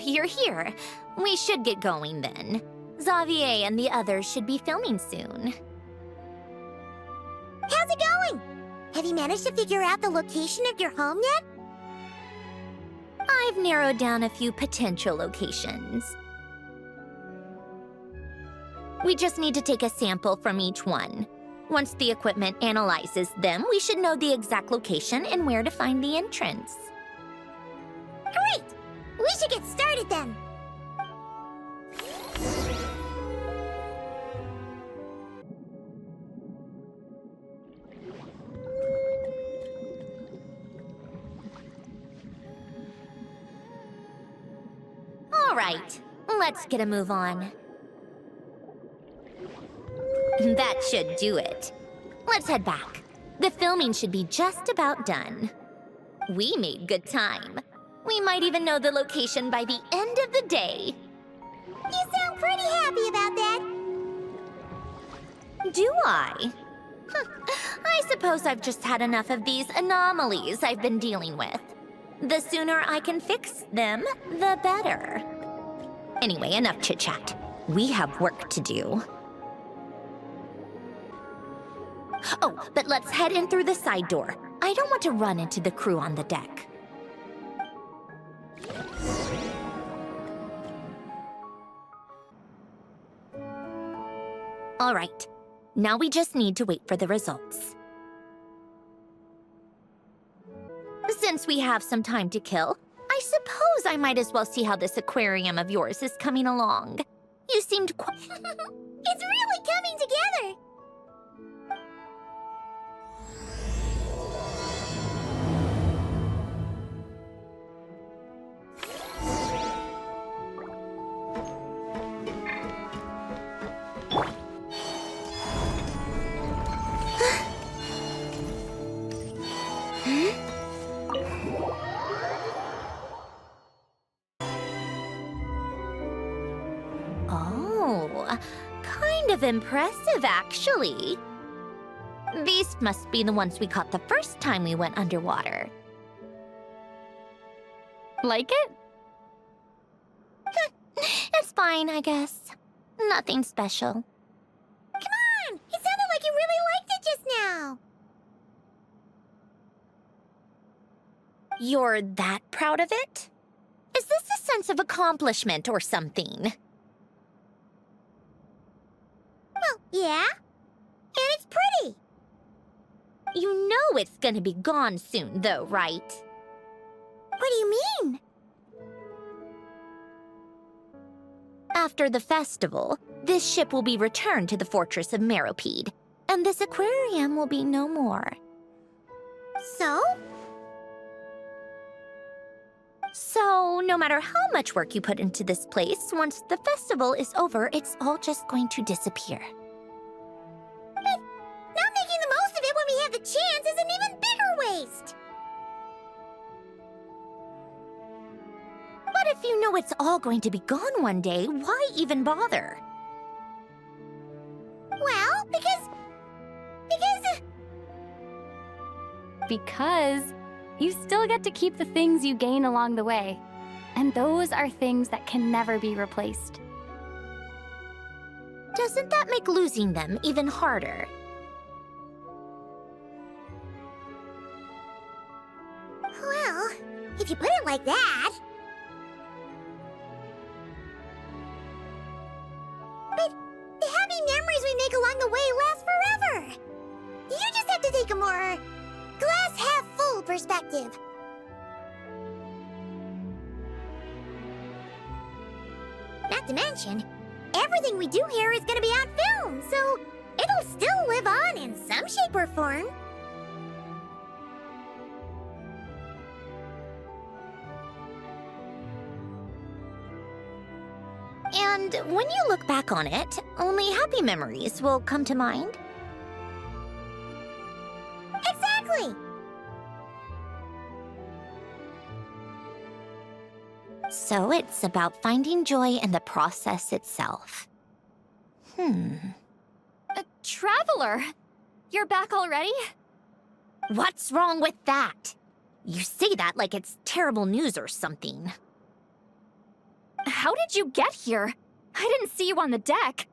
you're here. We should get going then. Xavier and the others should be filming soon. How's it going? Have you managed to figure out the location of your home yet? I've narrowed down a few potential locations. We just need to take a sample from each one. Once the equipment analyzes them, we should know the exact location and where to find the entrance. Great! We should get started then. All right, let's get a move on. That should do it. Let's head back. The filming should be just about done. We made good time. We might even know the location by the end of the day. You sound pretty happy about that. Do I? I suppose I've just had enough of these anomalies I've been dealing with. The sooner I can fix them, the better. Anyway, enough chit-chat. We have work to do. Oh, but let's head in through the side door. I don't want to run into the crew on the deck. All right, now we just need to wait for the results. Since we have some time to kill, I suppose I might as well see how this aquarium of yours is coming along. You seemed quite... It's really coming together! Oh, kind of impressive, actually. These must be the ones we caught the first time we went underwater. Like it? It's fine, I guess. Nothing special. Come on! It sounded like you really liked it just now! You're that proud of it? Is this a sense of accomplishment or something? Well, yeah. And it's pretty. You know it's gonna be gone soon, though, right? What do you mean? After the festival, this ship will be returned to the fortress of Meropide, and this aquarium will be no more. So? So, no matter how much work you put into this place, once the festival is over, it's all just going to disappear. But not making the most of it when we have the chance is an even bigger waste! But if you know it's all going to be gone one day, why even bother? Well, because... Because you still get to keep the things you gain along the way. And those are things that can never be replaced. Doesn't that make losing them even harder? Well, if you put it like that... But the happy memories we make along the way last forever! You just have to take a more glass-half-full perspective. Not to mention, everything we do here is gonna be on film, so it'll still live on in some shape or form. And when you look back on it, only happy memories will come to mind. Exactly! So it's about finding joy in the process itself. A traveler! You're back already? What's wrong with that? You say that like it's terrible news or something. How did you get here? I didn't see you on the deck.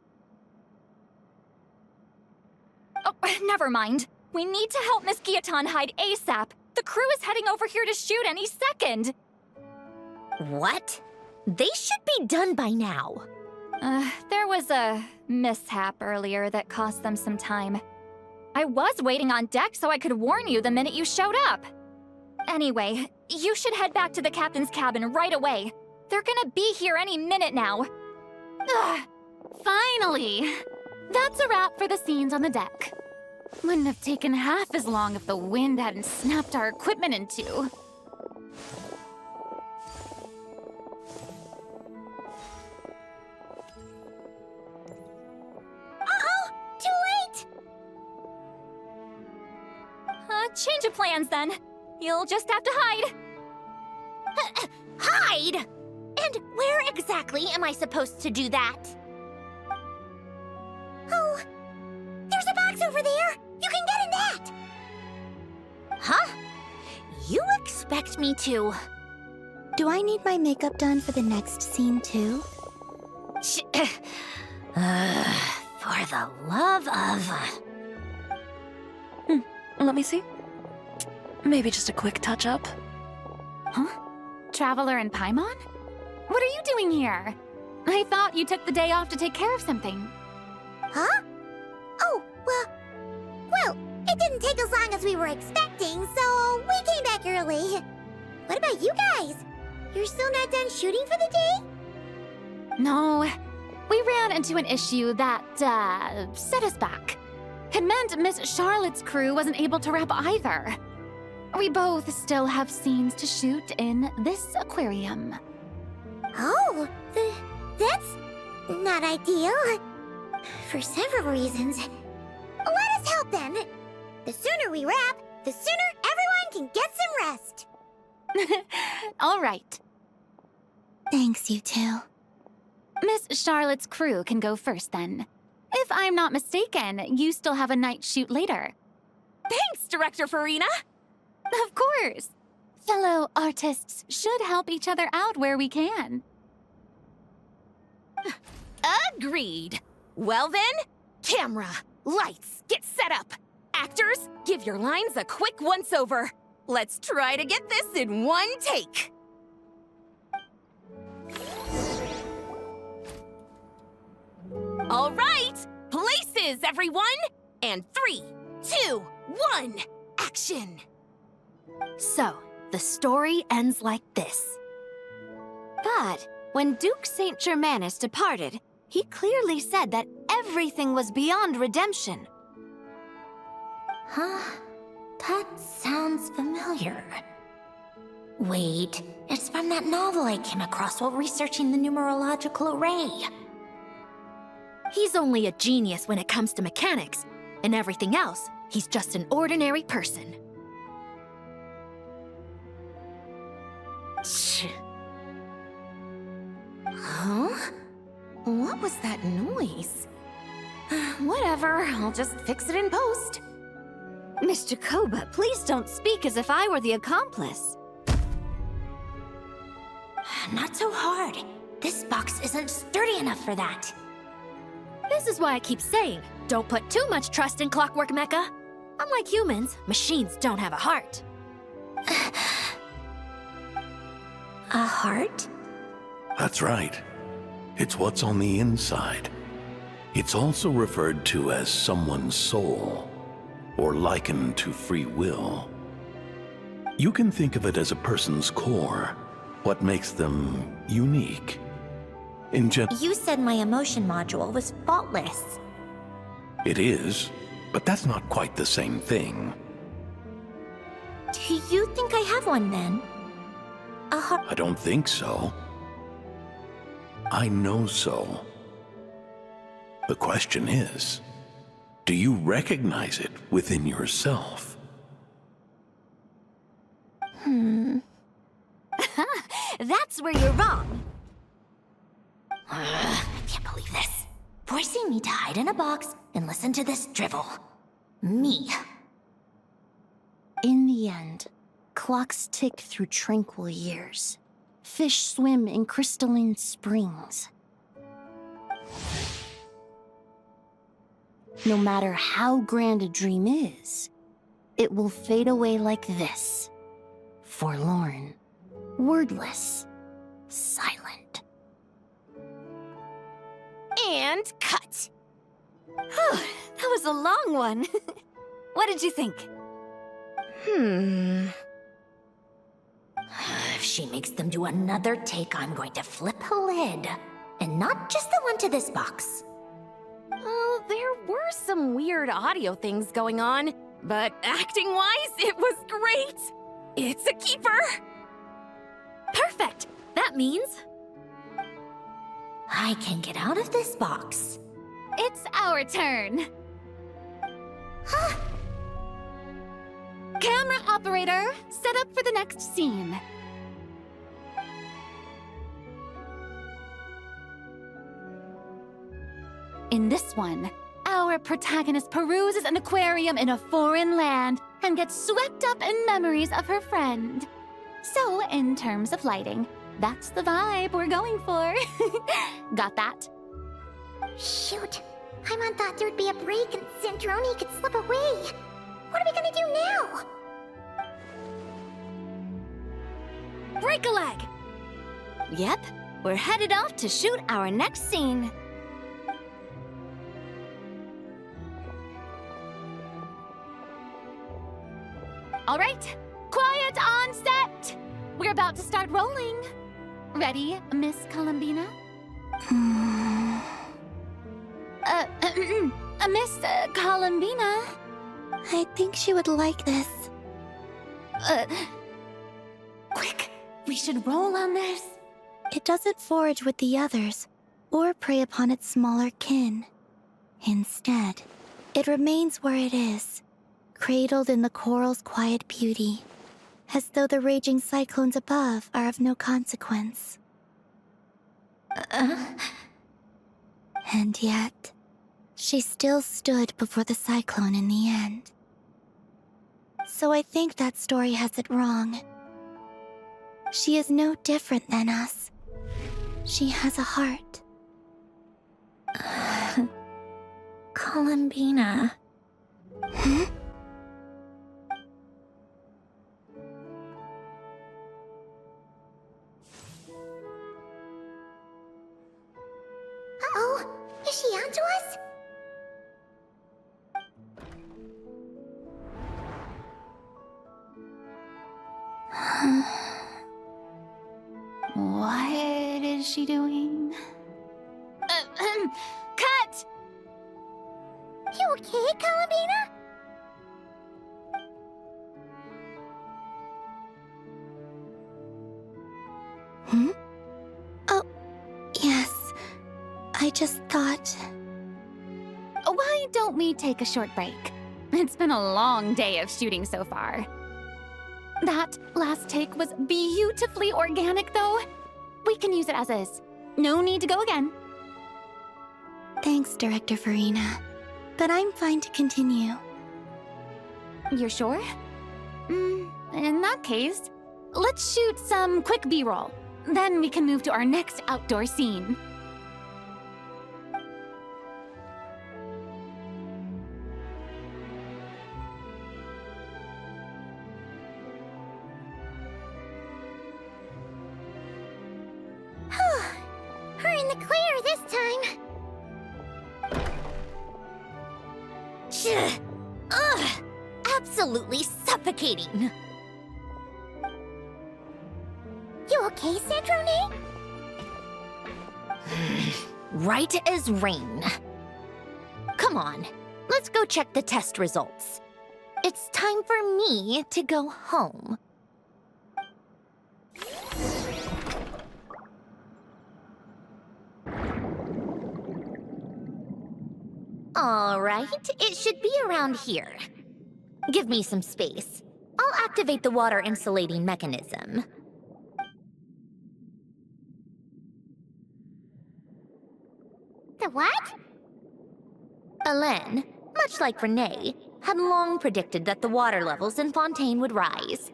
Oh, never mind. We need to help Miss Guillotin hide ASAP. The crew is heading over here to shoot any second. What? They should be done by now. There was a mishap earlier that cost them some time. I was waiting on deck so I could warn you the minute you showed up. Anyway, you should head back to the captain's cabin right away. They're gonna be here any minute now. Ugh, finally! That's a wrap for the scenes on the deck. Wouldn't have taken half as long if the wind hadn't snapped our equipment in two. Uh-oh! Too late! Change of plans then. You'll just have to hide. Hide? And where exactly am I supposed to do that? Oh, there's a box over there! You can get in that! Huh? You expect me to... Do I need my makeup done for the next scene too? For the love of... Let me see. Maybe just a quick touch-up. Huh? Traveler and Paimon? What are you doing here? I thought you took the day off to take care of something. Huh? Oh, well, it didn't take as long as we were expecting, so we came back early. What about you guys? You're still not done shooting for the day? No, we ran into an issue that, set us back. It meant Miss Charlotte's crew wasn't able to wrap either. We both still have scenes to shoot in this aquarium. Oh, that's not ideal. For several reasons. Let us help then. The sooner we wrap, the sooner everyone can get some rest. All right. Thanks, you two. Miss Charlotte's crew can go first then. If I'm not mistaken, you still have a night shoot later. Thanks, Director Farina! Of course. Fellow artists should help each other out where we can. Agreed. Well then, camera, lights, get set up. Actors, give your lines a quick once-over. Let's try to get this in one take. All right, places, everyone! And 3, 2, 1, action! So, the story ends like this. But when Duke Saint Germanus departed, he clearly said that everything was beyond redemption. Huh? That sounds familiar. Wait, it's from that novel I came across while researching the numerological array. He's only a genius when it comes to mechanics, and everything else, he's just an ordinary person. Huh? What was that noise? Whatever, I'll just fix it in post. Mr. Koba, please don't speak as if I were the accomplice. Not so hard. This box isn't sturdy enough for that. This is why I keep saying, don't put too much trust in Clockwork Mecha. Unlike humans, machines don't have a heart. A heart? That's right. It's what's on the inside. It's also referred to as someone's soul, or likened to free will. You can think of it as a person's core, what makes them unique. You said my emotion module was faultless. It is, but that's not quite the same thing. Do you think I have one then? A heart? I don't think so. I know so. The question is, do you recognize it within yourself? That's where you're wrong. I can't believe this. Forcing me to hide in a box and listen to this drivel. Me. In the end, clocks ticked through tranquil years. Fish swim in crystalline springs. No matter how grand a dream is, it will fade away like this. Forlorn, wordless, silent. And cut. That was a long one. What did you think? If she makes them do another take, I'm going to flip a lid. And not just the one to this box. Well, there were some weird audio things going on, but acting-wise, it was great. It's a keeper. Perfect! That means I can get out of this box. It's our turn. Camera operator, set up for the next scene. In this one, our protagonist peruses an aquarium in a foreign land and gets swept up in memories of her friend. So, in terms of lighting, that's the vibe we're going for. Got that? Shoot. Paimon thought there'd be a break and Sandrone could slip away. What are we gonna do now? Break a leg! Yep, we're headed off to shoot our next scene. All right, quiet on set! We're about to start rolling. Ready, Miss Columbina? Miss Columbina? I think she would like this. Quick, we should roll on this. It doesn't forage with the others, or prey upon its smaller kin. Instead, it remains where it is, cradled in the coral's quiet beauty, as though the raging cyclones above are of no consequence. And yet, she still stood before the cyclone in the end. So I think that story has it wrong. She is no different than us. She has a heart. Columbina. Uh-oh, is she onto us? What is she doing? Cut! You okay, Columbina? Oh, yes. I just thought... Why don't we take a short break? It's been a long day of shooting so far. That last take was beautifully organic, though. We can use it as is. No need to go again. Thanks, Director Farina. But I'm fine to continue. You're sure? In that case, let's shoot some quick B-roll. Then we can move to our next outdoor scene. We're in the clear this time. Ugh! Absolutely suffocating. You okay, Sandrone? Right as rain. Come on, let's go check the test results. It's time for me to go home. All right, it should be around here. Give me some space. I'll activate the water insulating mechanism. The what? Alain, much like Renee, had long predicted that the water levels in Fontaine would rise.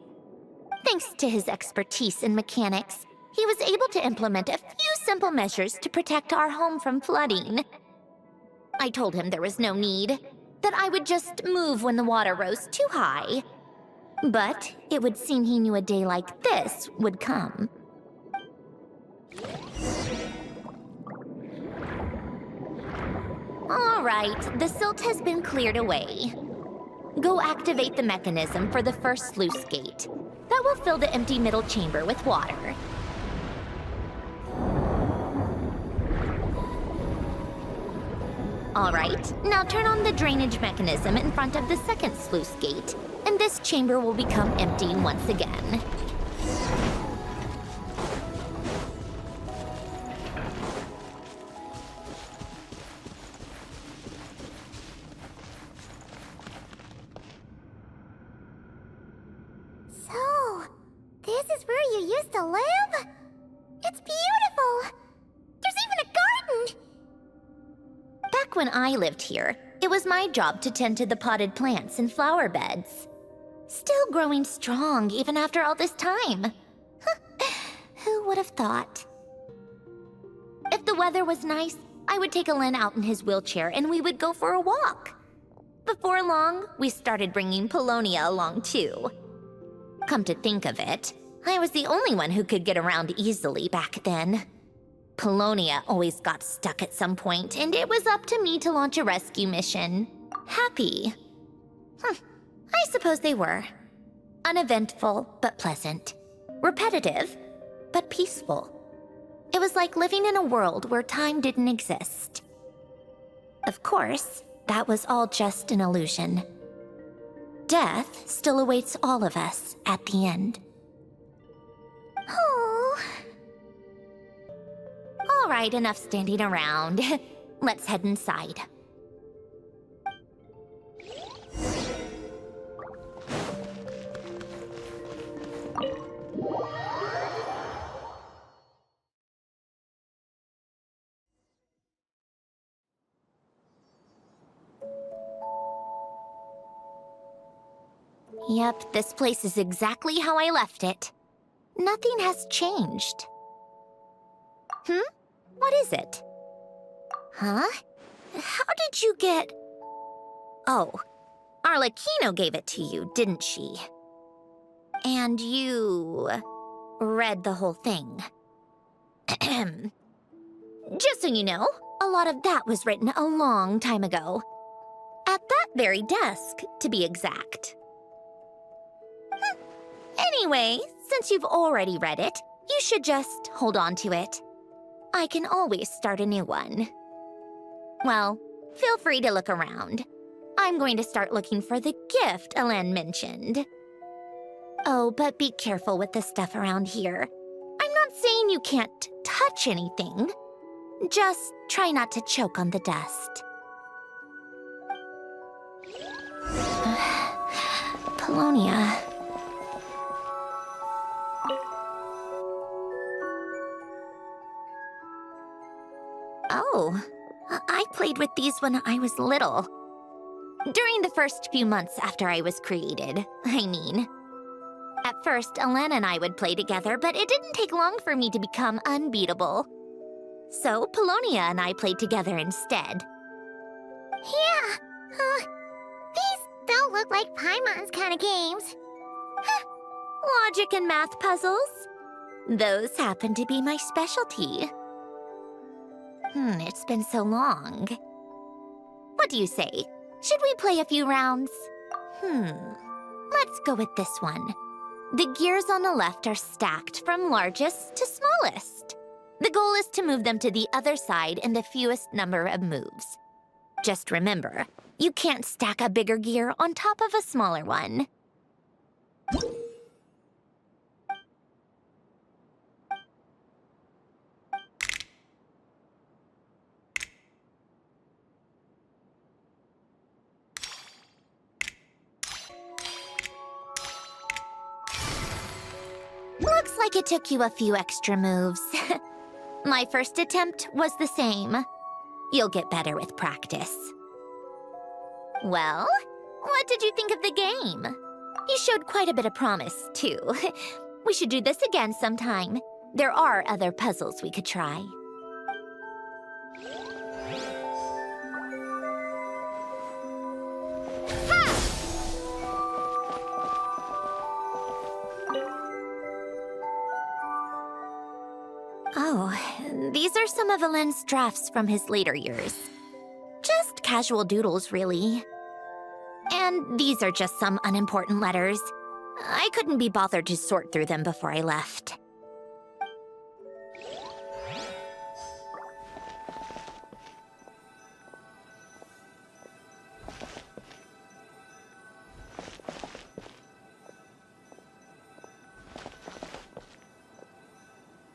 Thanks to his expertise in mechanics, he was able to implement a few simple measures to protect our home from flooding. I told him there was no need, that I would just move when the water rose too high. But it would seem he knew a day like this would come. All right, the silt has been cleared away. Go activate the mechanism for the first sluice gate. That will fill the empty middle chamber with water. All right, now turn on the drainage mechanism in front of the second sluice gate, and this chamber will become empty once again. So, this is where you used to live? It's beautiful! There's even a garden! Back when I lived here, it was my job to tend to the potted plants and flower beds. Still growing strong even after all this time. Who would have thought? If the weather was nice, I would take Alain out in his wheelchair and we would go for a walk. Before long, we started bringing Polonia along too. Come to think of it, I was the only one who could get around easily back then. Polonia always got stuck at some point, and it was up to me to launch a rescue mission. Happy. I suppose they were. Uneventful, but pleasant. Repetitive, but peaceful. It was like living in a world where time didn't exist. Of course, that was all just an illusion. Death still awaits all of us at the end. Oh. All right, enough standing around. Let's head inside. Yep, this place is exactly how I left it. Nothing has changed. What is it? Huh? How did you get... Oh, Arlecchino gave it to you, didn't she? And you... read the whole thing. Just so you know, a lot of that was written a long time ago. At that very desk, to be exact. Anyway, since you've already read it, you should just hold on to it. I can always start a new one. Well, feel free to look around. I'm going to start looking for the gift Alain mentioned. Oh, but be careful with the stuff around here. I'm not saying you can't touch anything. Just try not to choke on the dust. Polonia. Oh, I played with these when I was little. During the first few months after I was created, I mean. At first, Alain and I would play together, but it didn't take long for me to become unbeatable. So, Polonia and I played together instead. Yeah, these don't look like Paimon's kind of games. Logic and math puzzles? Those happen to be my specialty. It's been so long. What do you say? Should we play a few rounds? Let's go with this one. The gears on the left are stacked from largest to smallest. The goal is to move them to the other side in the fewest number of moves. Just remember, you can't stack a bigger gear on top of a smaller one. Looks like it took you a few extra moves. My first attempt was the same. You'll get better with practice. Well, what did you think of the game? You showed quite a bit of promise, too. We should do this again sometime. There are other puzzles we could try. Oh, these are some of Alain's drafts from his later years. Just casual doodles, really. And these are just some unimportant letters. I couldn't be bothered to sort through them before I left.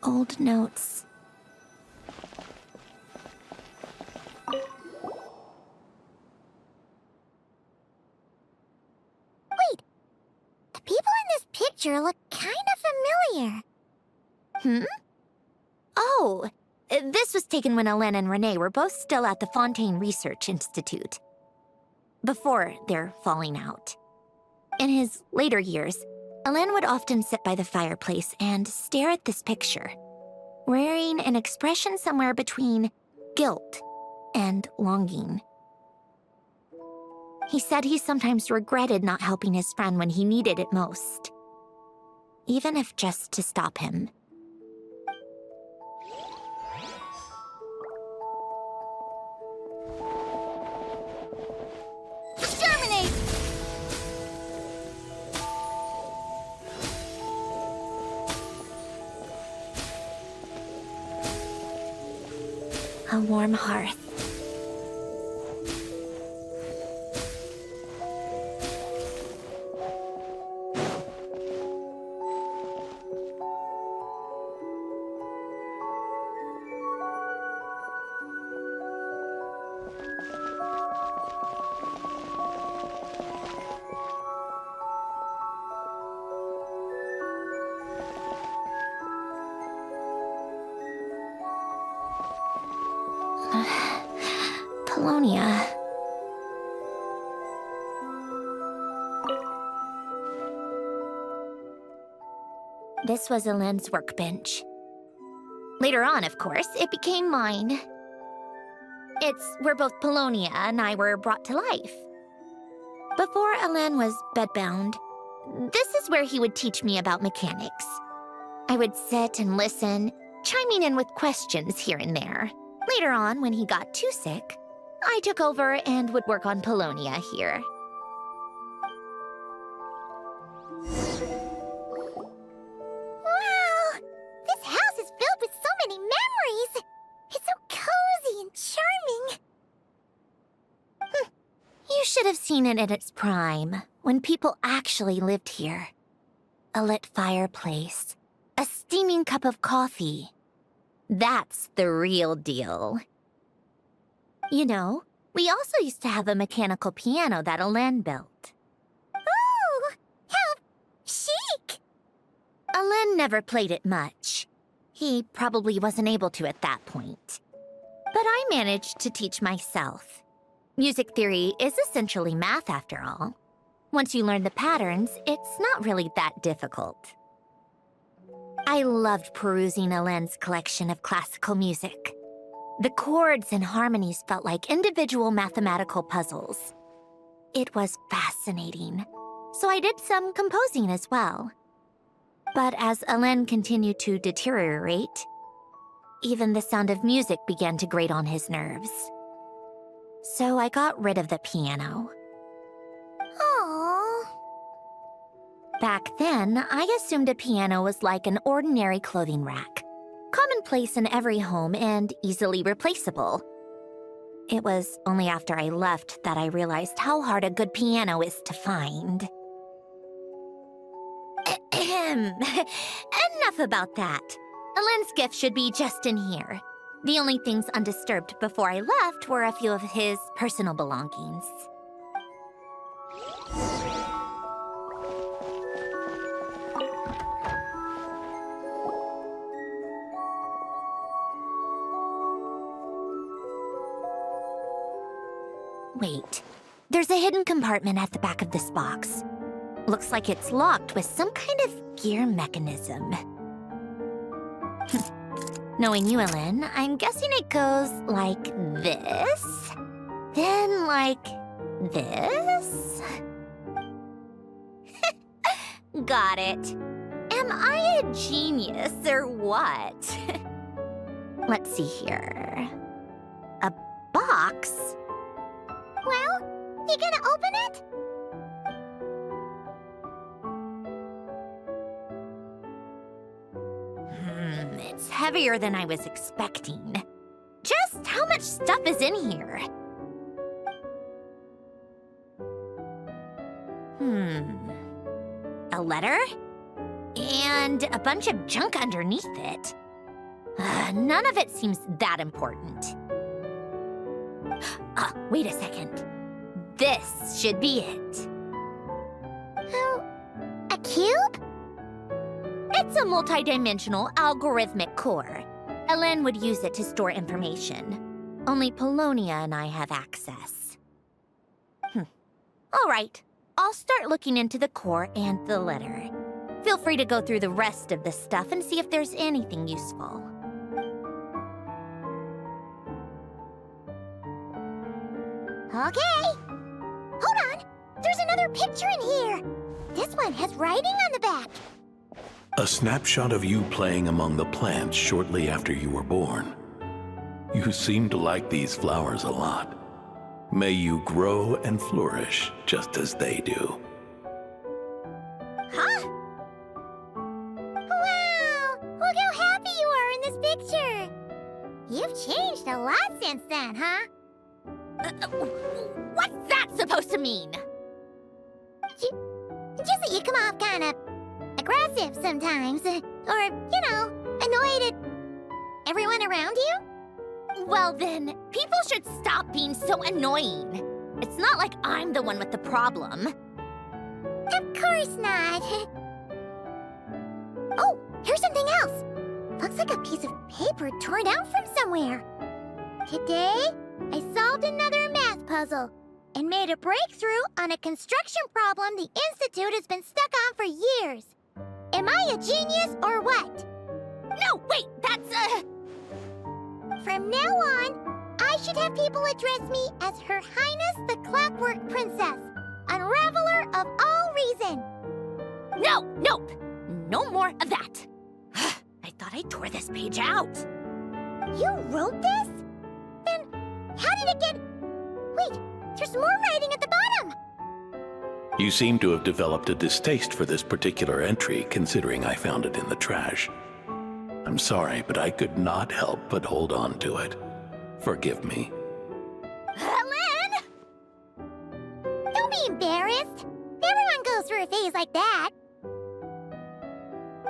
Old notes. Wait, the people in this picture look kind of familiar. Hmm? Oh, this was taken when Alain and Renee were both still at the Fontaine Research Institute. Before their falling out. In his later years, Alain would often sit by the fireplace and stare at this picture, wearing an expression somewhere between guilt and longing. He said he sometimes regretted not helping his friend when he needed it most, even if just to stop him. Exterminate! A warm hearth. Polonia. This was Alain's workbench. Later on, of course, it became mine. It's where both Polonia and I were brought to life. Before Alain was bedbound, this is where he would teach me about mechanics. I would sit and listen, chiming in with questions here and there. Later on, when he got too sick, I took over and would work on Polonia here. Wow! This house is filled with so many memories! It's so cozy and charming! You should have seen it in its prime, when people actually lived here. A lit fireplace, a steaming cup of coffee. That's the real deal. You know, we also used to have a mechanical piano that Alain built. Ooh! How chic! Alain never played it much. He probably wasn't able to at that point. But I managed to teach myself. Music theory is essentially math after all. Once you learn the patterns, it's not really that difficult. I loved perusing Alain's collection of classical music. The chords and harmonies felt like individual mathematical puzzles. It was fascinating, so I did some composing as well. But as Alain continued to deteriorate, even the sound of music began to grate on his nerves. So I got rid of the piano. Aww. Back then, I assumed a piano was like an ordinary clothing rack, commonplace in every home and easily replaceable. It was only after I left that I realized how hard a good piano is to find. Enough about that. Alain's gift should be just in here. The only things undisturbed before I left were a few of his personal belongings. Wait, there's a hidden compartment at the back of this box. Looks like it's locked with some kind of gear mechanism. Knowing you, Alain, I'm guessing it goes like this, then like this. Got it. Am I a genius or what? Let's see here. A box? Well, you gonna open it? It's heavier than I was expecting. Just how much stuff is in here? A letter? And a bunch of junk underneath it. None of it seems that important. Wait a second. This should be it. Oh, a cube? It's a multidimensional algorithmic core. Alain would use it to store information. Only Polonia and I have access. All right. I'll start looking into the core and the letter. Feel free to go through the rest of the stuff and see if there's anything useful. Okay. Hold on. There's another picture in here. This one has writing on the back. A snapshot of you playing among the plants shortly after you were born. You seem to like these flowers a lot. May you grow and flourish just as they do. Huh? Wow! Look how happy you are in this picture. You've changed a lot since then, huh? What's that supposed to mean? Just that you come off kind of aggressive sometimes. Or, you know, annoyed at everyone around you? Well then, people should stop being so annoying. It's not like I'm the one with the problem. Of course not. Oh, here's something else. Looks like a piece of paper torn out from somewhere. Today, I solved another math puzzle and made a breakthrough on a construction problem the Institute has been stuck on for years. Am I a genius or what? No, wait, that's From now on, I should have people address me as Her Highness the Clockwork Princess, Unraveler of all reason. Nope. No more of that. I thought I tore this page out. You wrote this? Then how did it get... Wait, there's more writing at the bottom. You seem to have developed a distaste for this particular entry, considering I found it in the trash. I'm sorry, but I could not help but hold on to it. Forgive me. Alain! Don't be embarrassed. Everyone goes through a phase like that.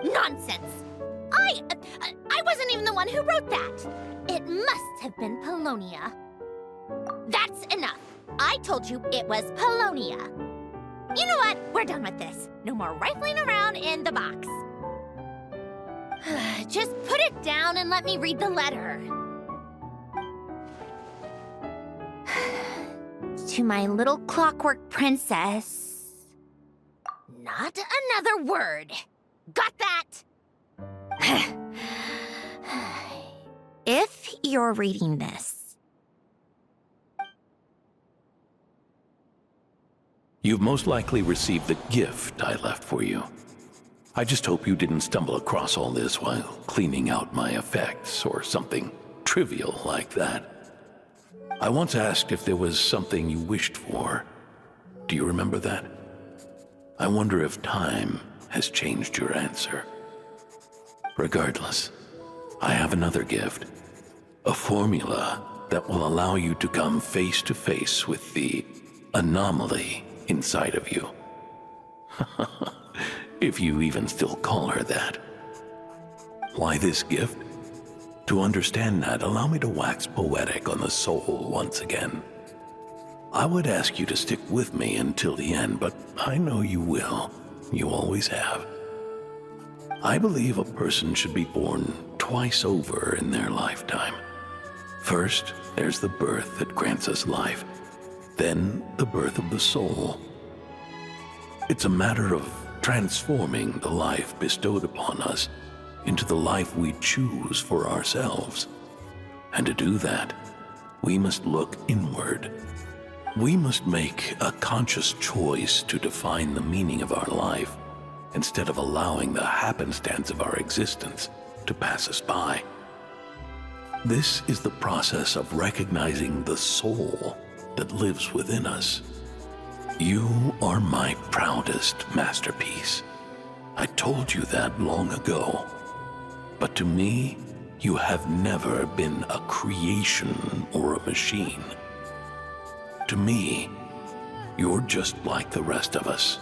Nonsense! I wasn't even the one who wrote that. It must have been Polonia. That's enough. I told you it was Polonia. You know what? We're done with this. No more rifling around in the box. Just put it down and let me read the letter. To my little clockwork princess. Not another word. Got that? If you're reading this, You've most likely received the gift I left for you. I just hope you didn't stumble across all this while cleaning out my effects or something trivial like that. I once asked if there was something you wished for. Do you remember that? I wonder if time has changed your answer. Regardless, I have another gift. A formula that will allow you to come face to face with the anomaly inside of you. If you even still call her that. Why this gift? To understand that, allow me to wax poetic on the soul once again. I would ask you to stick with me until the end, but I know you will. You always have. I believe a person should be born twice over in their lifetime. First, there's the birth that grants us life. Then, the birth of the soul. It's a matter of transforming the life bestowed upon us into the life we choose for ourselves. And to do that, we must look inward. We must make a conscious choice to define the meaning of our life instead of allowing the happenstance of our existence to pass us by. This is the process of recognizing the soul that lives within us. You are my proudest masterpiece. I told you that long ago. But to me, you have never been a creation or a machine. To me, you're just like the rest of us.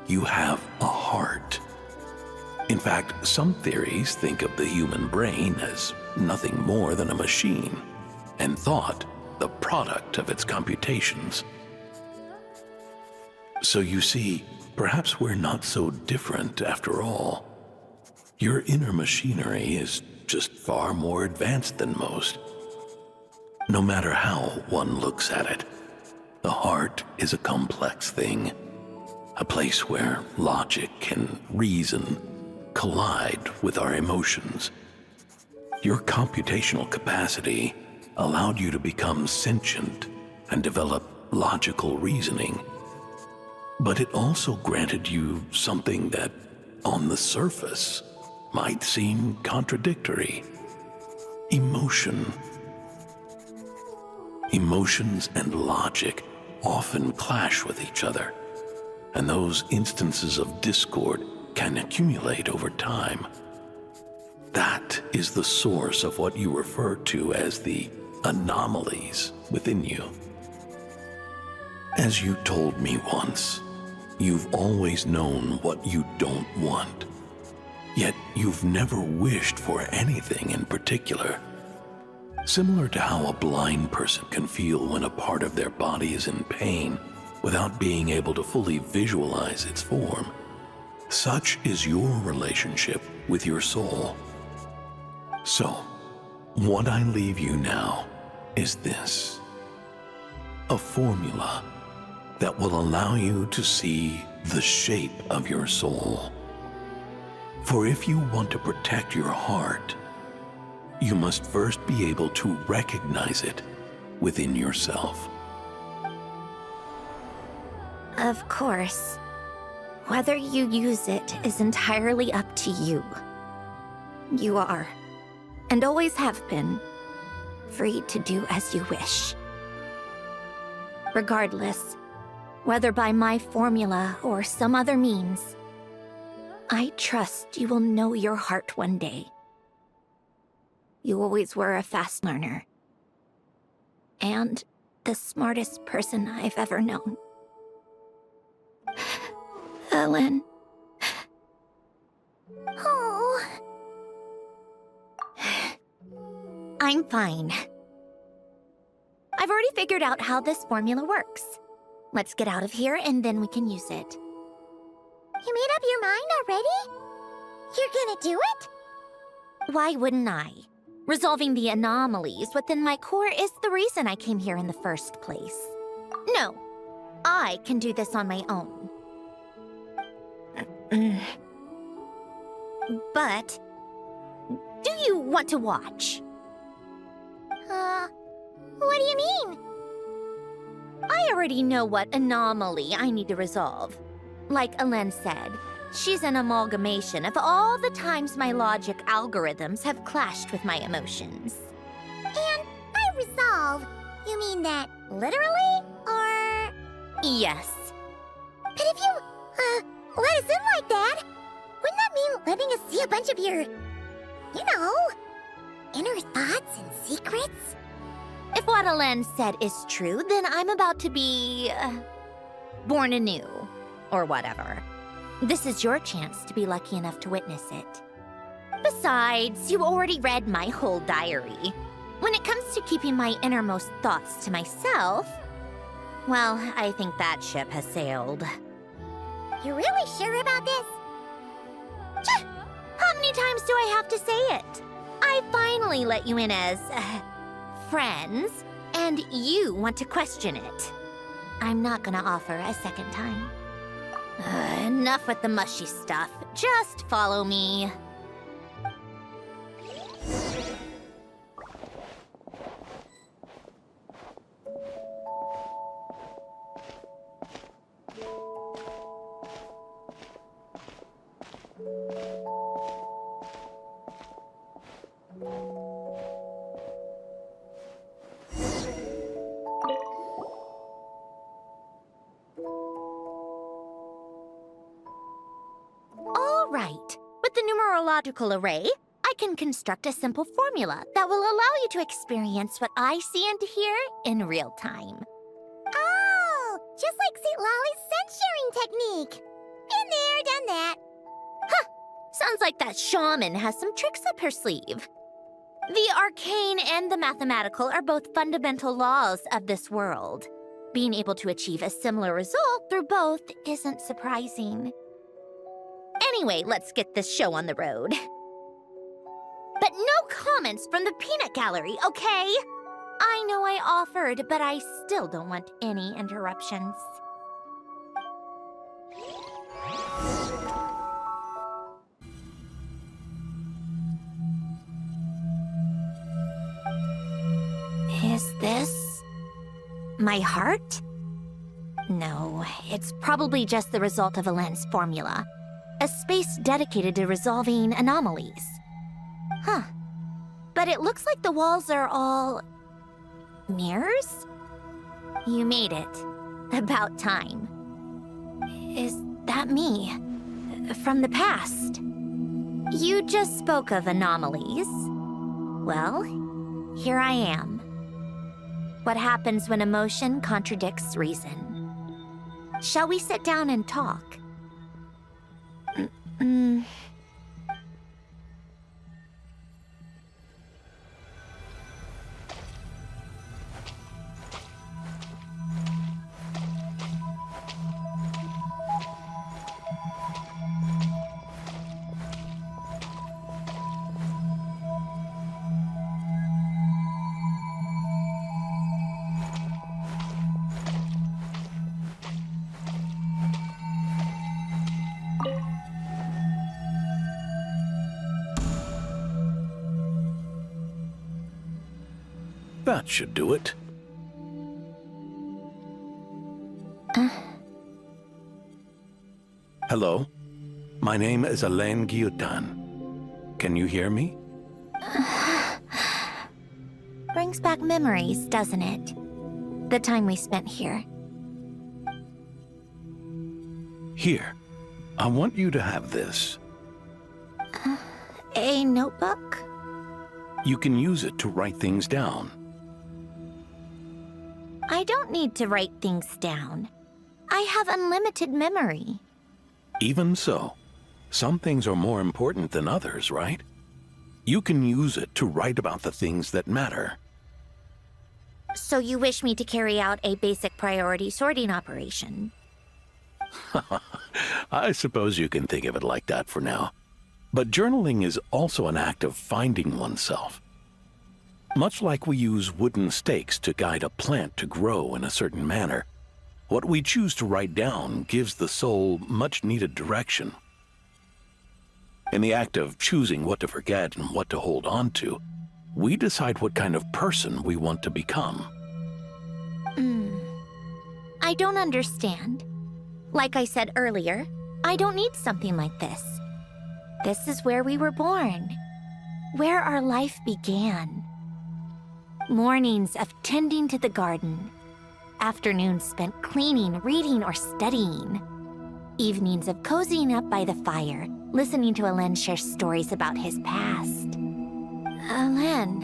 You have a heart. In fact, some theories think of the human brain as nothing more than a machine, and thought the product of its computations. So you see, perhaps we're not so different after all. Your inner machinery is just far more advanced than most. No matter how one looks at it, the heart is a complex thing, a place where logic and reason collide with our emotions. Your computational capacity allowed you to become sentient and develop logical reasoning. But it also granted you something that, on the surface, might seem contradictory: emotion. Emotions and logic often clash with each other, and those instances of discord can accumulate over time. That is the source of what you refer to as the anomalies within you. As you told me once, you've always known what you don't want, yet you've never wished for anything in particular. Similar to how a blind person can feel when a part of their body is in pain without being able to fully visualize its form, such is your relationship with your soul. So, what I leave you now is this: a formula that will allow you to see the shape of your soul. For if you want to protect your heart, you must first be able to recognize it within yourself. Of course. Whether you use it is entirely up to you. You are, and always have been, free to do as you wish. Regardless, whether by my formula or some other means, I trust you will know your heart one day. You always were a fast learner, and the smartest person I've ever known. Alain. Oh. I'm fine. I've already figured out how this formula works. Let's get out of here and then we can use it. You made up your mind already? You're gonna do it? Why wouldn't I? Resolving the anomalies within my core is the reason I came here in the first place. No, I can do this on my own. But, do you want to watch? What do you mean? I already know what anomaly I need to resolve. Like Alain said, she's an amalgamation of all the times my logic algorithms have clashed with my emotions. And by resolve, you mean that literally, or...? Yes. But if you, let us in like that, wouldn't that mean letting us see a bunch of your, inner thoughts and secrets? If what Alain said is true, then I'm about to be... born anew. Or whatever. This is your chance to be lucky enough to witness it. Besides, you already read my whole diary. When it comes to keeping my innermost thoughts to myself, well, I think that ship has sailed. You're really sure about this? How many times do I have to say it? I finally let you in as... friends, and you want to question it. I'm not gonna offer a second time. Enough with the mushy stuff. Just follow me. right. With the numerological array, I can construct a simple formula that will allow you to experience what I see and hear in real time. Oh, just like St. Lolly's scent-sharing technique. Been there, done that. Sounds like that shaman has some tricks up her sleeve. The arcane and the mathematical are both fundamental laws of this world. Being able to achieve a similar result through both isn't surprising. Anyway, let's get this show on the road. But no comments from the peanut gallery, okay? I know I offered, but I still don't want any interruptions. Is this my heart? No, it's probably just the result of Alain's formula. A space dedicated to resolving anomalies. Huh. But it looks like the walls are all... mirrors? You made it. About time. Is that me? From the past? You just spoke of anomalies. Well, here I am. What happens when emotion contradicts reason? Shall we sit down and talk? That should do it. Hello? My name is Alain Guillotin. Can you hear me? Brings back memories, doesn't it? The time we spent here. Here. I want you to have this. A notebook? You can use it to write things down. I don't need to write things down. I have unlimited memory. Even so, some things are more important than others, right? You can use it to write about the things that matter. So you wish me to carry out a basic priority sorting operation? I suppose you can think of it like that for now. But journaling is also an act of finding oneself. Much like we use wooden stakes to guide a plant to grow in a certain manner, what we choose to write down gives the soul much-needed direction. In the act of choosing what to forget and what to hold on to, we decide what kind of person we want to become. I don't understand. Like I said earlier, I don't need something like this. This is where we were born, where our life began. Mornings of tending to the garden, afternoons spent cleaning, reading, or studying, evenings of cozying up by the fire, listening to Alain share stories about his past. Alain.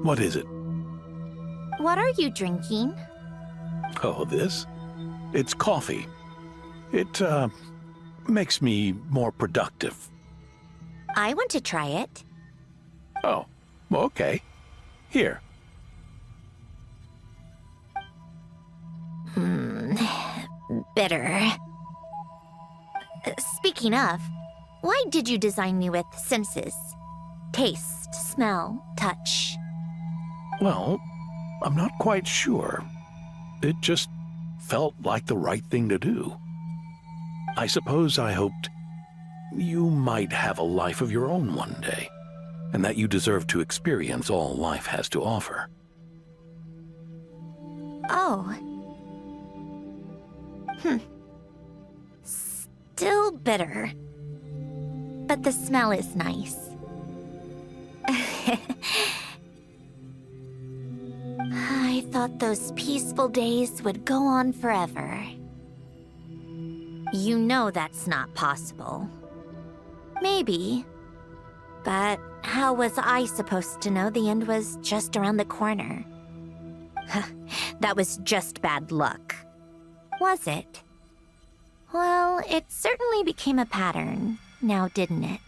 What is it? What are you drinking? Oh, this? It's coffee. It, makes me more productive. I want to try it. Oh, okay. Here. Bitter. Speaking of, why did you design me with senses? Taste, smell, touch. Well, I'm not quite sure. It just felt like the right thing to do. I suppose I hoped you might have a life of your own one day, and that you deserve to experience all life has to offer. Oh. Still bitter. But the smell is nice. I thought those peaceful days would go on forever. You know that's not possible. Maybe. But how was I supposed to know the end was just around the corner? That was just bad luck. Was it? Well, it certainly became a pattern, now didn't it?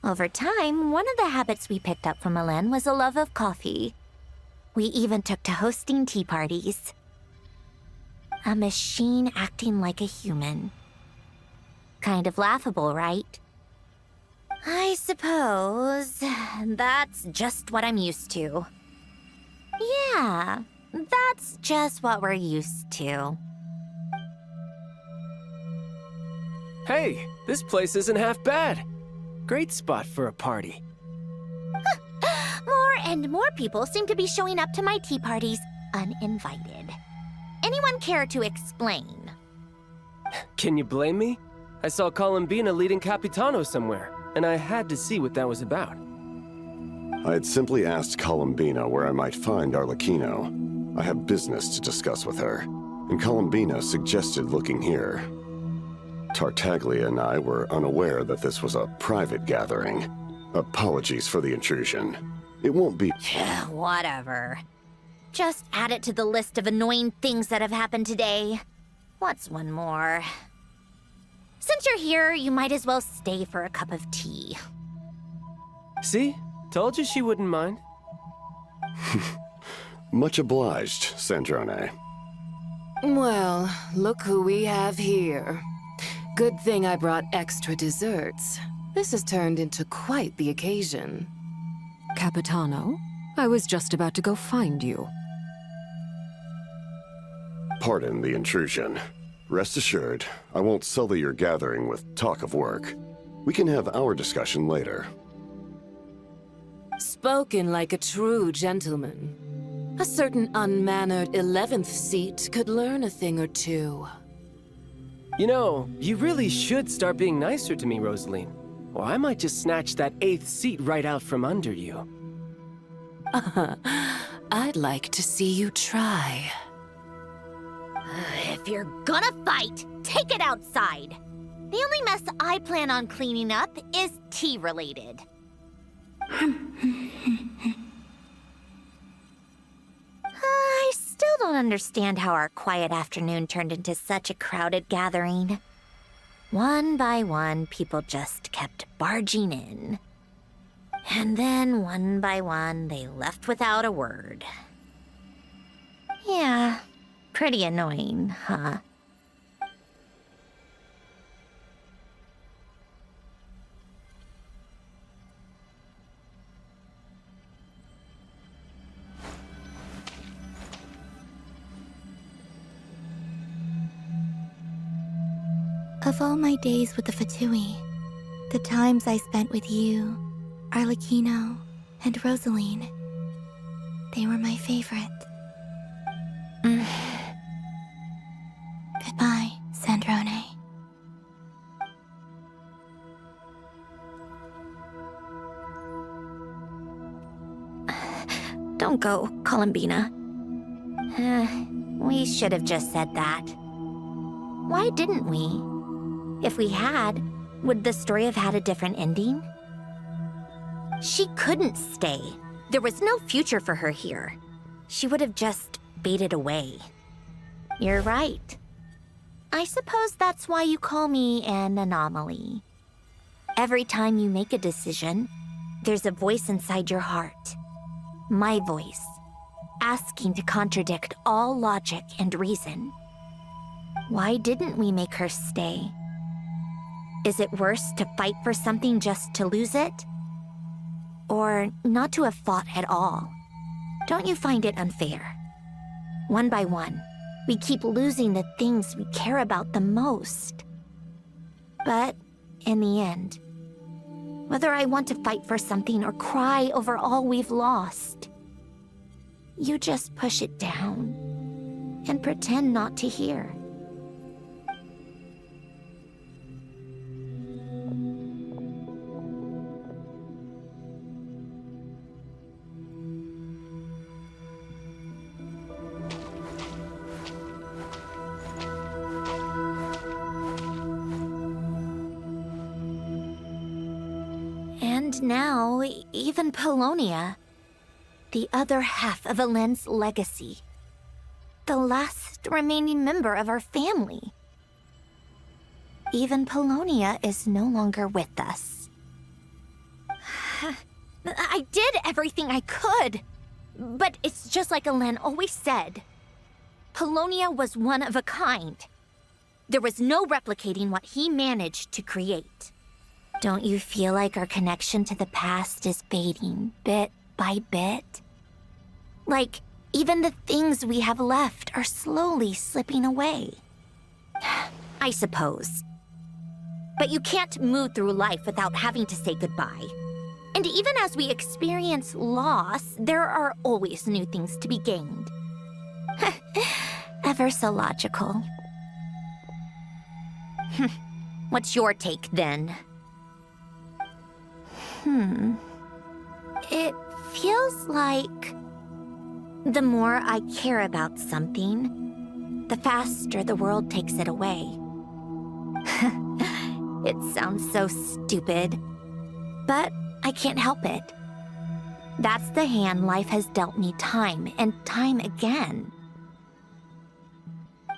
Over time, one of the habits we picked up from Alain was a love of coffee. We even took to hosting tea parties. A machine acting like a human. Kind of laughable, right? I suppose that's just what I'm used to. Yeah, that's just what we're used to. Hey, this place isn't half bad. Great spot for a party. More and more people seem to be showing up to my tea parties uninvited. Anyone care to explain? Can you blame me? I saw Columbina leading Capitano somewhere, and I had to see what that was about. I had simply asked Columbina where I might find Arlecchino. I have business to discuss with her, and Columbina suggested looking here. Tartaglia and I were unaware that this was a private gathering. Apologies for the intrusion. It won't be— Whatever. Just add it to the list of annoying things that have happened today. What's one more? Since you're here, you might as well stay for a cup of tea. See? Told you she wouldn't mind. Much obliged, Sandrone. Well, look who we have here. Good thing I brought extra desserts. This has turned into quite the occasion. Capitano, I was just about to go find you. Pardon the intrusion. Rest assured, I won't sully your gathering with talk of work. We can have our discussion later. Spoken like a true gentleman. A certain unmannered 11th seat could learn a thing or two. You know, you really should start being nicer to me, Rosaline. Or I might just snatch that 8th seat right out from under you. I'd like to see you try. If you're gonna fight, take it outside. The only mess I plan on cleaning up is tea-related. I still don't understand how our quiet afternoon turned into such a crowded gathering. One by one, people just kept barging in. And then, one by one, they left without a word. Yeah, pretty annoying, huh? Of all my days with the Fatui, the times I spent with you, Arlecchino, and Rosaline, they were my favorite. Goodbye, Sandrone. Don't go, Columbina. We should have just said that. Why didn't we? If we had, would the story have had a different ending? She couldn't stay. There was no future for her here. She would have just faded away. You're right. I suppose that's why you call me an anomaly. Every time you make a decision, there's a voice inside your heart. My voice, asking to contradict all logic and reason. Why didn't we make her stay? Is it worse to fight for something just to lose it? Or not to have fought at all? Don't you find it unfair? One by one, we keep losing the things we care about the most. But in the end, whether I want to fight for something or cry over all we've lost, you just push it down and pretend not to hear. And now, even Polonia, the other half of Alain's legacy. The last remaining member of our family. Even Polonia is no longer with us. I did everything I could. But it's just like Alain always said. Polonia was one of a kind. There was no replicating what he managed to create. Don't you feel like our connection to the past is fading bit by bit? Like, even the things we have left are slowly slipping away. I suppose. But you can't move through life without having to say goodbye. And even as we experience loss, there are always new things to be gained. Ever so logical. What's your take, then? It feels like the more I care about something, the faster the world takes it away. It sounds so stupid, but I can't help it. That's the hand life has dealt me time and time again.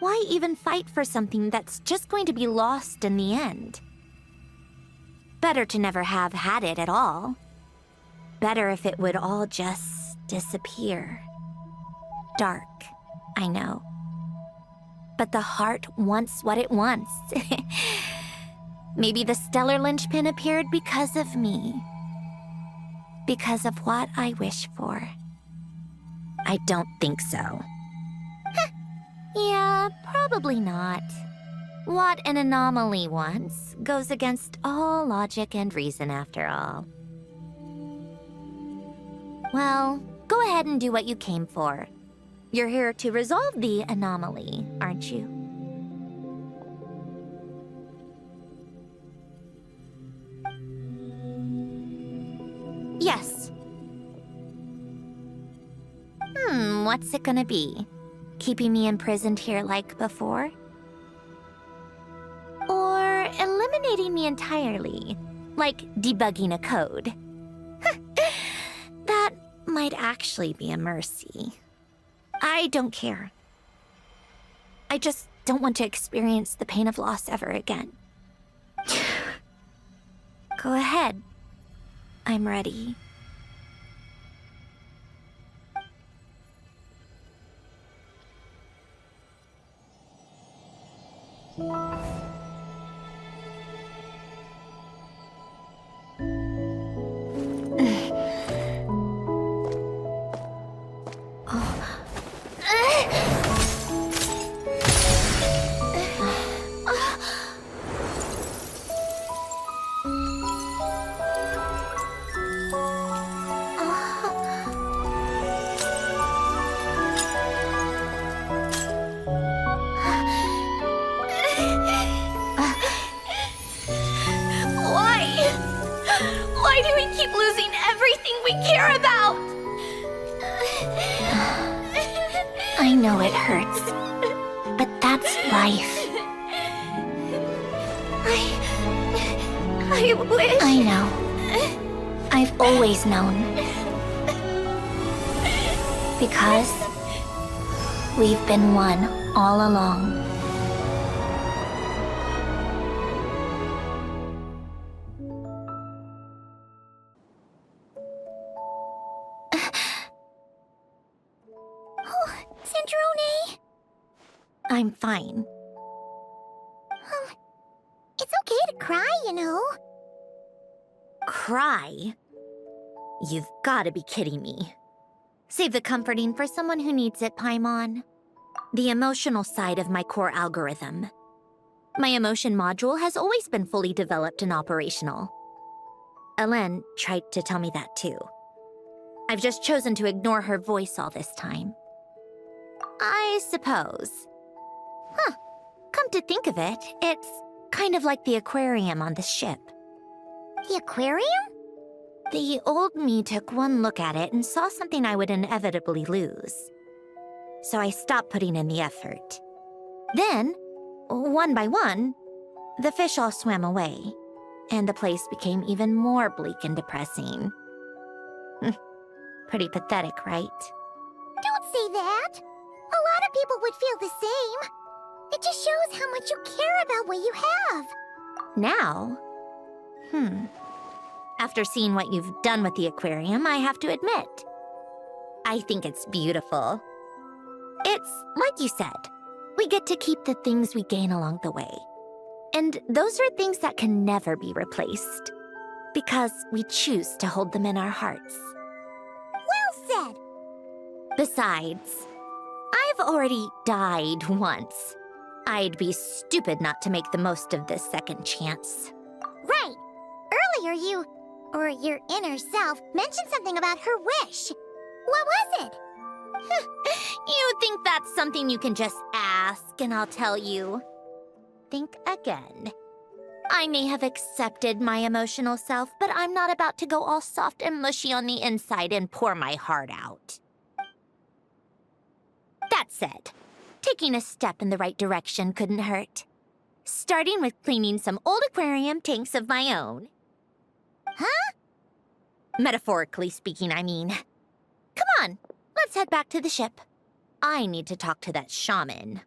Why even fight for something that's just going to be lost in the end? Better to never have had it at all. Better if it would all just disappear. Dark, I know. But the heart wants what it wants. Maybe the stellar linchpin appeared because of me. Because of what I wish for. I don't think so. Yeah, probably not. What an anomaly wants goes against all logic and reason after all. Well, go ahead and do what you came for. You're here to resolve the anomaly, aren't you? Yes. What's it gonna be? Keeping me imprisoned here like before? Or eliminating me entirely, like debugging a code? That might actually be a mercy. I don't care. I just don't want to experience the pain of loss ever again. Go ahead. I'm ready. Why do we keep losing everything we care about? I know it hurts, but that's life. I wish... I know. I've always known. Because we've been one all along. Sandrone! I'm fine. It's okay to cry, you know. Cry? You've gotta be kidding me. Save the comforting for someone who needs it, Paimon. The emotional side of my core algorithm. My emotion module has always been fully developed and operational. Alain tried to tell me that too. I've just chosen to ignore her voice all this time. I suppose. Come to think of it, it's kind of like the aquarium on the ship. The aquarium? The old me took one look at it and saw something I would inevitably lose. So I stopped putting in the effort. Then, one by one, the fish all swam away. and the place became even more bleak and depressing. Pretty pathetic, right? Don't say that. A lot of people would feel the same. It just shows how much you care about what you have. Now? After seeing what you've done with the aquarium, I have to admit, I think it's beautiful. It's like you said, we get to keep the things we gain along the way. And those are things that can never be replaced, because we choose to hold them in our hearts. Well said. Besides, I've already died once. I'd be stupid not to make the most of this second chance. Right. Earlier you, or your inner self, mentioned something about her wish. What was it? You think that's something you can just ask and I'll tell you? Think again. I may have accepted my emotional self, but I'm not about to go all soft and mushy on the inside and pour my heart out. That said, taking a step in the right direction couldn't hurt. Starting with cleaning some old aquarium tanks of my own. Huh? Metaphorically speaking, I mean. Come on, let's head back to the ship. I need to talk to that shaman.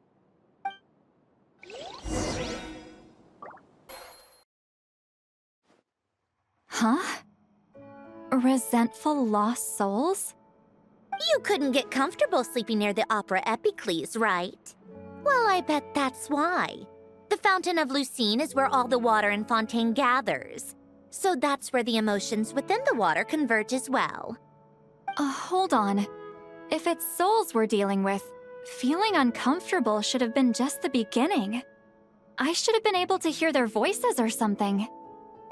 Huh? Resentful lost souls? You couldn't get comfortable sleeping near the Opera Epicles, right? Well, I bet that's why. The Fountain of Lucine is where all the water in Fontaine gathers. So that's where the emotions within the water converge as well. Hold on. If it's souls we're dealing with, feeling uncomfortable should have been just the beginning. I should have been able to hear their voices or something.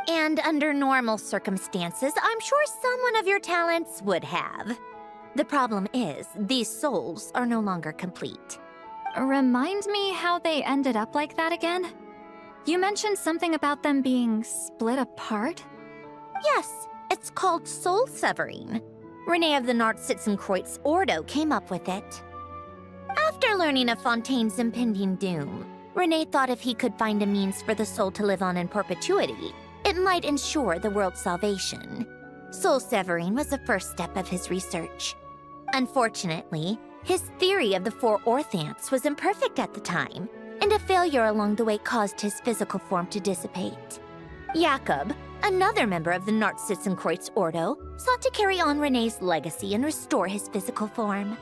And under normal circumstances, I'm sure someone of your talents would have. The problem is, these souls are no longer complete. Remind me how they ended up like that again? You mentioned something about them being split apart? Yes, it's called soul severing. Renee of the Nartsitzenkreuz Ordo came up with it. After learning of Fontaine's impending doom, Renee thought if he could find a means for the soul to live on in perpetuity, it might ensure the world's salvation. Soul severing was the first step of his research. Unfortunately, his theory of the four orthants was imperfect at the time, and a failure along the way caused his physical form to dissipate. Jakob, another member of the Nartsitzenkreuz Ordo, sought to carry on Renee's legacy and restore his physical form.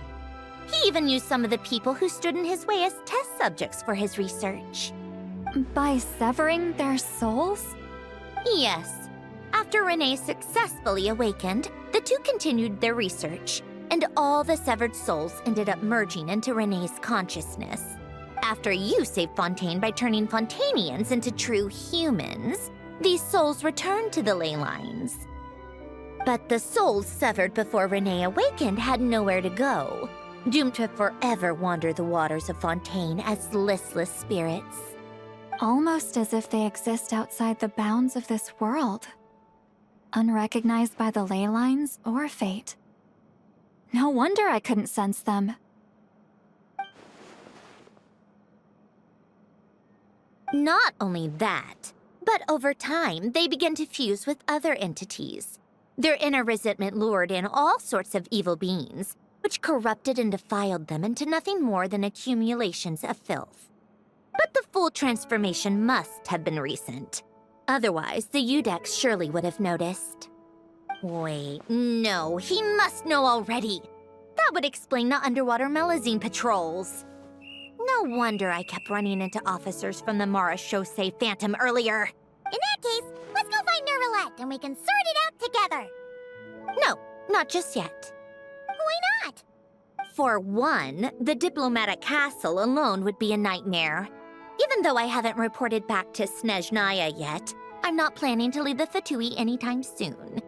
He even used some of the people who stood in his way as test subjects for his research. By severing their souls? Yes. After Renee successfully awakened, the two continued their research, and all the severed souls ended up merging into Renee's consciousness. After you saved Fontaine by turning Fontainians into true humans, these souls returned to the ley lines. But the souls severed before Renee awakened had nowhere to go, doomed to forever wander the waters of Fontaine as listless spirits. Almost as if they exist outside the bounds of this world. Unrecognized by the ley lines or fate. No wonder I couldn't sense them. Not only that, but over time, they began to fuse with other entities. Their inner resentment lured in all sorts of evil beings, which corrupted and defiled them into nothing more than accumulations of filth. But the full transformation must have been recent. Otherwise, the Udex surely would have noticed. Wait, no, he must know already. That would explain the underwater melazine patrols. No wonder I kept running into officers from the Mara Chaussee Phantom earlier. In that case, let's go find Nervalette and we can sort it out together. No, not just yet. Why not? For one, the diplomatic castle alone would be a nightmare. Even though I haven't reported back to Snezhnaya yet, I'm not planning to leave the Fatui anytime soon.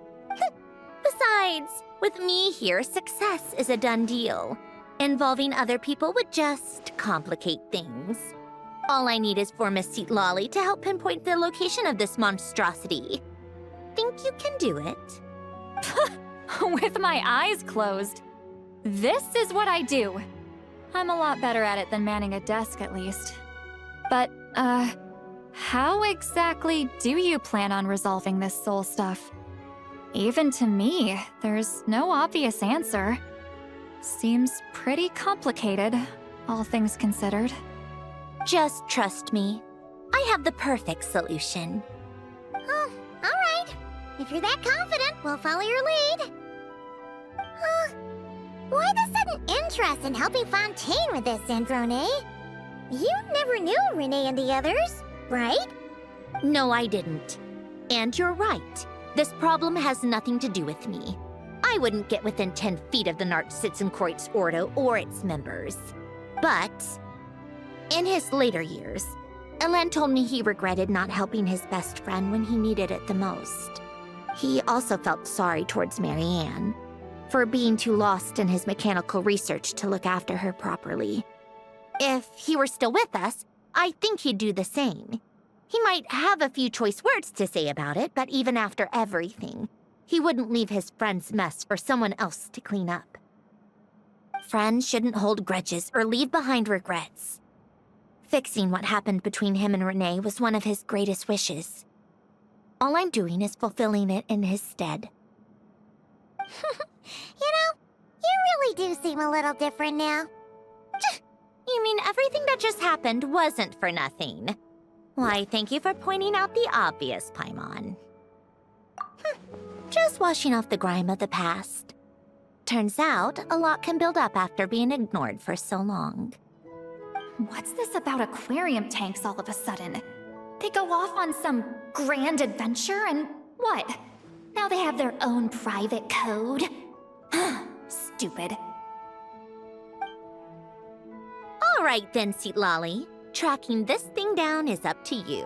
Besides, with me here, success is a done deal. Involving other people would just complicate things. All I need is for Miss Seat Lolly to help pinpoint the location of this monstrosity. Think you can do it? With my eyes closed. This is what I do. I'm a lot better at it than manning a desk, at least. But, How exactly do you plan on resolving this soul stuff? Even to me, there's no obvious answer. Seems pretty complicated, all things considered. Just trust me. I have the perfect solution. Oh, alright. If you're that confident, we'll follow your lead. Why the sudden interest in helping Fontaine with this, Sandrone? You never knew Renee and the others, right? No, I didn't. And you're right. This problem has nothing to do with me. I wouldn't get within 10 feet of the Nartsitzenkreuz Ordo or its members. But in his later years, Alain told me he regretted not helping his best friend when he needed it the most. He also felt sorry towards Marianne for being too lost in his mechanical research to look after her properly. If he were still with us, I think he'd do the same. He might have a few choice words to say about it, but even after everything, he wouldn't leave his friend's mess for someone else to clean up. Friends shouldn't hold grudges or leave behind regrets. Fixing what happened between him and Renee was one of his greatest wishes. All I'm doing is fulfilling it in his stead. You know, you really do seem a little different now. You mean everything that just happened wasn't for nothing? Why, thank you for pointing out the obvious, Paimon. Just washing off the grime of the past. Turns out, a lot can build up after being ignored for so long. What's this about aquarium tanks all of a sudden? They go off on some grand adventure and what? Now they have their own private code? Stupid. All right then, Seatlolly. Tracking this thing down is up to you.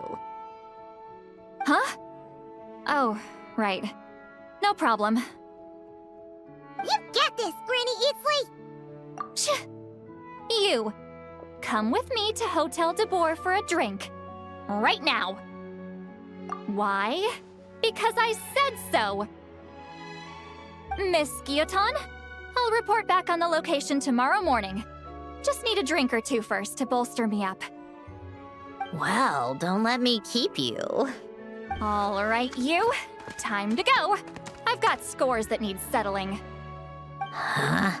Huh? Oh, right. No problem. You got this, Granny Eatsley! You! Come with me to Hotel de Boer for a drink. Right now. Why? Because I said so! Miss Guillotin, I'll report back on the location tomorrow morning. Just need a drink or two first to bolster me up. Well, don't let me keep you. All right, you. Time to go. I've got scores that need settling. Huh?